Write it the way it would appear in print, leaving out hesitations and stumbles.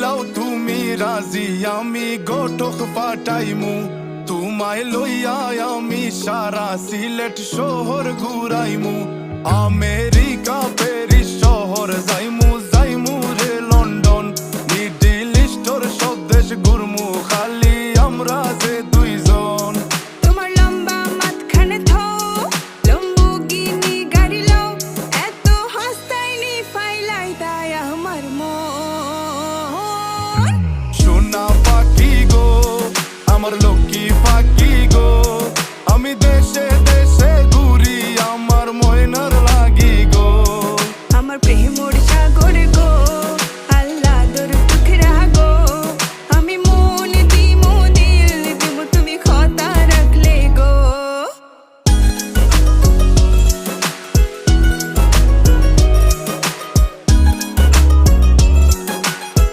হইলাও তুমি রাজি আমি গোটক পাঠাইমু তোমায় লইয়া আমি সারা সিলেট শহর ঘুরাইমু আমেরিকা প্যারিস শহর যাইমু যাইমু রে লন্ডন মিডল ইস্টর সব দেশ ঘুরমু খালি আমরা যে দুইজন তোমার লম্বা মাঝখানে থো লম্বুগিনি গাড়ি লও এত হাসতাইনি ফাইলাই দায় আমার মন সোনা পাখি গো আমার লক্ষ্মী